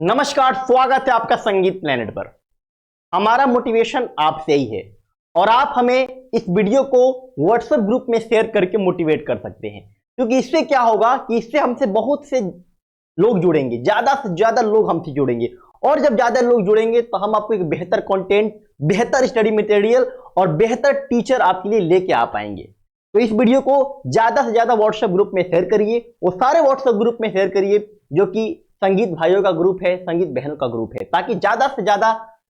नमस्कार, स्वागत है आपका संगीत प्लेनेट पर। हमारा मोटिवेशन आपसे ही है और आप हमें इस वीडियो को व्हाट्सएप ग्रुप में शेयर करके मोटिवेट कर सकते हैं, क्योंकि इससे क्या होगा कि इससे हमसे बहुत से लोग जुड़ेंगे, ज्यादा से ज्यादा लोग हमसे जुड़ेंगे और जब ज्यादा लोग जुड़ेंगे तो हम आपको एक बेहतर कंटेंट, बेहतर स्टडी मटेरियल और बेहतर टीचर आपके लिए लेके आ पाएंगे। तो इस वीडियो को ज्यादा से ज्यादा व्हाट्सएप ग्रुप में शेयर करिए, वो सारे व्हाट्सएप ग्रुप में शेयर करिए जो कि संगीत भाइयों का ग्रुप है, संगीत बहनों का ग्रुप है, ताकि ज्यादा से ज्यादा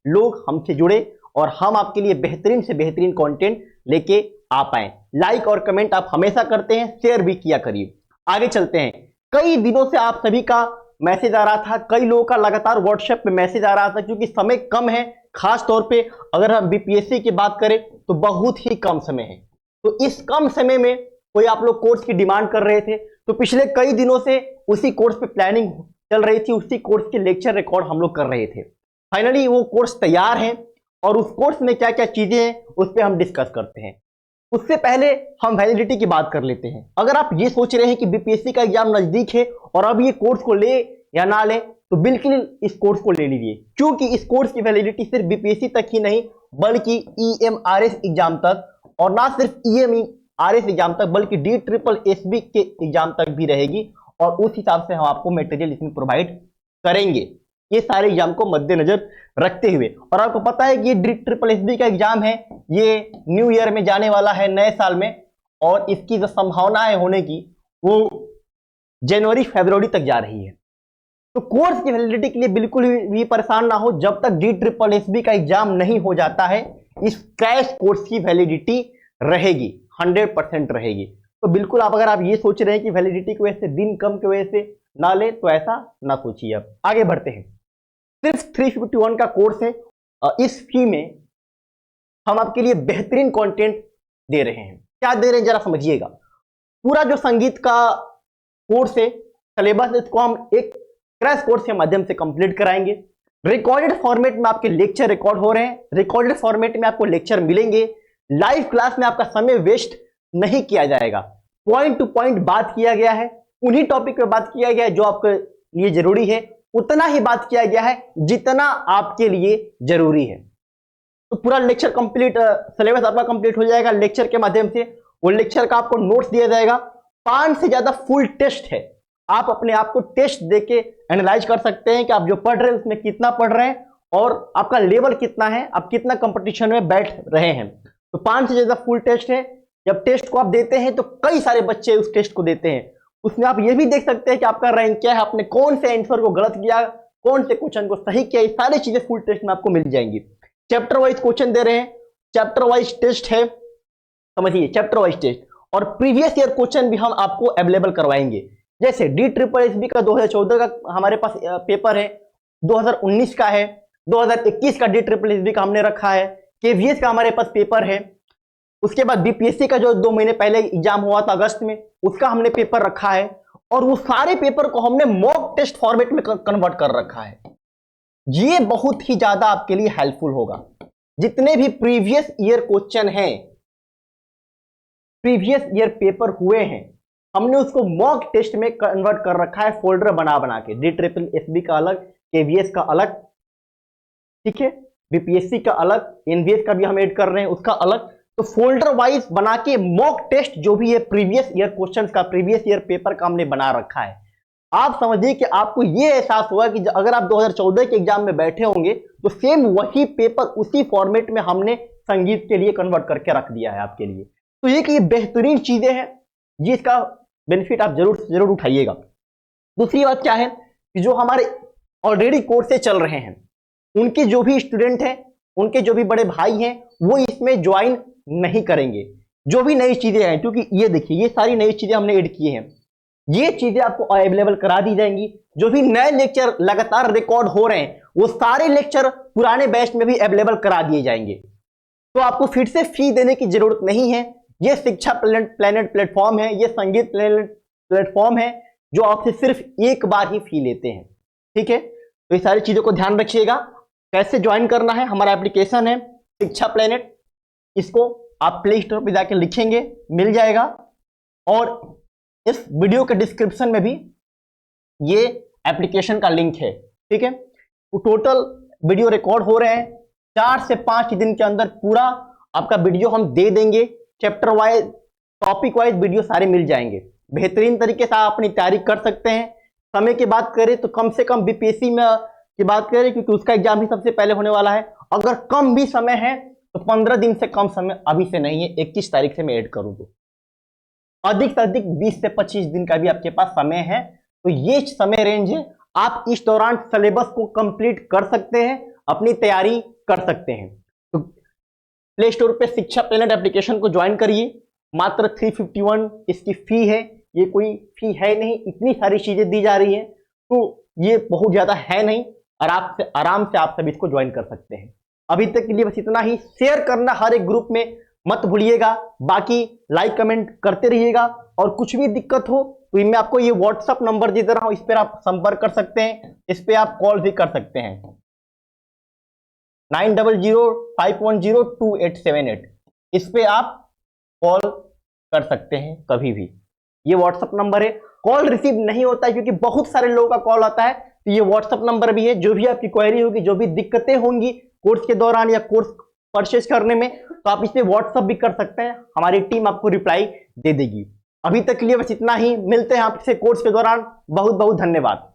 लोग हमसे जुड़े और हम आपके लिए बेहतरीन से बेहतरीन कंटेंट लेके आ पाए। लाइक और कमेंट आप हमेशा करते हैं, शेयर भी किया करिए। आगे चलते हैं। कई दिनों से आप सभी का मैसेज आ रहा था, कई लोगों का लगातार व्हाट्सएप पे मैसेज आ रहा था, क्योंकि समय कम है। खास तौर पे अगर हम बीपीएससी की बात करें तो बहुत ही कम समय है। तो इस कम समय में कोई आप लोग कोर्स की डिमांड कर रहे थे, तो पिछले कई दिनों से उसी कोर्स पे प्लानिंग चल रही थी, उसी कोर्स के लेक्चर रिकॉर्ड हम लोग कर रहे थे। फाइनली वो कोर्स तैयार है और उस कोर्स में क्या क्या चीजें हैं उस पर हम डिस्कस करते हैं। उससे पहले हम वैलिडिटी की बात कर लेते हैं। अगर आप ये सोच रहे हैं कि बीपीएससी का एग्जाम नजदीक है और अब ये कोर्स को ले या ना ले, तो बिल्कुल इस कोर्स को ले लीजिए, क्योंकि इस कोर्स की वैलिडिटी सिर्फ बीपीएससी तक ही नहीं बल्कि ईएमआरएस एग्जाम तक, और ना सिर्फ ईएमआरएस एग्जाम तक बल्कि DSSB के एग्जाम तक भी रहेगी। और उस हिसाब से हम आपको मटेरियल इसमें प्रोवाइड करेंगे, ये सारे एग्जाम को मद्देनजर रखते हुए। और आपको पता है कि ये DSSB का एग्जाम है, ये न्यू ईयर में जाने वाला है, नए साल में, और इसकी जो संभावना है होने की वो जनवरी-फरवरी तक जा रही है। तो कोर्स की वैलिडिटी के लिए बिल्कुल भी परेशान ना हो। जब तक DSSB का एग्जाम नहीं हो जाता है, इस क्रैश कोर्स की वैलिडिटी रहेगी, 100% रहेगी। तो बिल्कुल अगर आप ये सोच रहे हैं कि वैलिडिटी की वजह से, दिन कम की वजह से ना ले, तो ऐसा ना सोचिए। अब आगे बढ़ते हैं। सिर्फ 351 का कोर्स है। इस फी में हम आपके लिए बेहतरीन कंटेंट दे रहे हैं। क्या दे रहे हैं जरा समझिएगा। पूरा जो संगीत का कोर्स है, सिलेबस, इसको हम एक क्रैश कोर्स के माध्यम से कंप्लीट कराएंगे। रिकॉर्डेड फॉर्मेट में आपके लेक्चर रिकॉर्ड हो रहे हैं, रिकॉर्डेड फॉर्मेट में आपको लेक्चर मिलेंगे। लाइव क्लास में आपका समय वेस्ट नहीं किया जाएगा, पॉइंट टू पॉइंट बात किया गया है, उन्हीं टॉपिक पे बात किया गया है जो आपके लिए जरूरी है, उतना ही बात किया गया है जितना आपके लिए जरूरी है। तो पूरा लेक्चर कंप्लीट, सिलेबस आपका कंप्लीट हो जाएगा लेक्चर के माध्यम से। वो लेक्चर का आपको नोट्स दिया जाएगा। 5 से ज्यादा फुल टेस्ट है, आप अपने आप को टेस्ट देके एनालाइज कर सकते हैं कि आप जो पढ़ रहे हैं उसमें कितना पढ़ रहे हैं और आपका लेवल कितना है, आप कितना कंपटीशन में बैठ रहे हैं। तो 5 से ज्यादा फुल टेस्ट है। जब टेस्ट को आप देते हैं तो कई सारे बच्चे उस टेस्ट को देते हैं, उसमें आप ये भी देख सकते हैं कि आपका रैंक क्या है, आपने कौन से आंसर को गलत किया, कौन से क्वेश्चन को सही किया, ये सारी चीजें फुल टेस्ट में आपको मिल जाएंगी। चैप्टर वाइज क्वेश्चन दे रहे हैं, चैप्टर वाइज टेस्ट है, समझिए, चैप्टर वाइज टेस्ट। और प्रीवियस ईयर क्वेश्चन भी हम आपको अवेलेबल करवाएंगे। जैसे DSSB का 2014 का हमारे पास पेपर है, 2019 का है, 2021 का DSSB का हमने रखा है, KVS का हमारे पास पेपर है। उसके बाद बीपीएससी का जो 2 महीने पहले एग्जाम हुआ था अगस्त में, उसका हमने पेपर रखा है। और वो सारे पेपर को हमने मॉक टेस्ट फॉर्मेट में कन्वर्ट कर रखा है। ये बहुत ही ज्यादा आपके लिए हेल्पफुल होगा। जितने भी प्रीवियस ईयर क्वेश्चन हैं, प्रीवियस ईयर पेपर हुए हैं, हमने उसको मॉक टेस्ट में कन्वर्ट कर रखा है, फोल्डर बना बना के। DSSB का अलग, KVS का अलग, ठीक है, बीपीएससी का अलग, NVS का भी हम ऐड कर रहे हैं, उसका अलग। तो फोल्डर वाइज बना के मॉक टेस्ट जो भी है प्रीवियस ईयर क्वेश्चंस का, प्रीवियस ईयर पेपर का हमने बना रखा है। आप समझिए कि आपको यह एहसास हुआ कि अगर आप 2014 के एग्जाम में बैठे होंगे तो सेम वही पेपर उसी फॉर्मेट में हमने संगीत के लिए कन्वर्ट करके रख दिया है आपके लिए। तो ये बेहतरीन चीजें हैं, जिसका बेनिफिट आप जरूर उठाइएगा। दूसरी बात क्या है कि जो हमारे ऑलरेडी कोर्सेज चल रहे हैं, उनके जो भी स्टूडेंट हैं, उनके जो भी बड़े भाई हैं, वो इसमें ज्वाइन नहीं करेंगे। जो भी नई चीजें हैं, क्योंकि ये देखिए, ये सारी नई चीजें हमने ऐड की हैं, ये चीजें आपको अवेलेबल करा दी जाएंगी। जो भी नए लेक्चर लगातार रिकॉर्ड हो रहे हैं, वो सारे लेक्चर पुराने बैच में भी अवेलेबल करा दिए जाएंगे। तो आपको फिर से फी देने की जरूरत नहीं है। ये शिक्षा प्लेनेट प्लेटफॉर्म है, ये संगीत प्लेनेट प्लेटफॉर्म है जो आपसे सिर्फ एक बार ही फी लेते हैं, ठीक है। तो ये सारी चीजों को ध्यान रखिएगा। कैसे ज्वाइन करना है, हमारा एप्लीकेशन है शिक्षा प्लेनेट, इसको आप प्ले स्टोर पर जाके लिखेंगे, मिल जाएगा। और इस वीडियो के डिस्क्रिप्शन में भी ये एप्लीकेशन का लिंक है, ठीक है, तो टोटल वीडियो रिकॉर्ड हो रहे हैं, 4 से 5 दिन के अंदर पूरा आपका वीडियो हम दे देंगे। Chapter wise, topic wise video सारे मिल जाएंगे। बेहतरीन तरीके से आप अपनी तैयारी कर सकते हैं। समय की बात करें तो कम से कम बीपीएससी में की बात करें, क्योंकि उसका एग्जाम भी सबसे पहले होने वाला है। अगर कम भी समय है तो 15 दिन से कम समय अभी से नहीं है, 21 तारीख से मैं ऐड करूं तो अधिक से अधिक 20 से 25 दिन का भी आपके पास समय है। तो ये समय रेंज है, आप इस दौरान सिलेबस को कंप्लीट कर सकते हैं, अपनी तैयारी कर सकते हैं। तो प्ले स्टोर पे शिक्षा प्लेनेट एप्लीकेशन को ज्वाइन करिए, मात्र 351 इसकी फी है। ये कोई फी है नहीं, इतनी सारी चीजें दी जा रही है तो ये बहुत ज्यादा है नहीं, और आराम से आप सभी इसको ज्वाइन कर सकते हैं। अभी तक के लिए बस इतना ही। शेयर करना हर एक ग्रुप में मत भूलिएगा, बाकी लाइक कमेंट करते रहिएगा, और कुछ भी दिक्कत हो तो मैं आपको ये व्हाट्सएप नंबर दे रहा हूं, इस पर आप संपर्क कर सकते हैं, इस पर आप कॉल भी कर सकते हैं 9005102878। इस पे आप कॉल कर सकते हैं कभी भी, ये व्हाट्सएप नंबर है। कॉल रिसीव नहीं होता है क्योंकि बहुत सारे लोगों का कॉल आता है, तो ये व्हाट्सएप नंबर भी है। जो भी आपकी क्वेरी होगी, जो भी दिक्कतें होंगी कोर्स के दौरान या कोर्स परचेज करने में, तो आप इस पे व्हाट्सएप भी कर सकते हैं, हमारी टीम आपको रिप्लाई दे देगी। अभी तक के लिए बस इतना ही, मिलते हैं आपसे कोर्स के दौरान। बहुत बहुत धन्यवाद।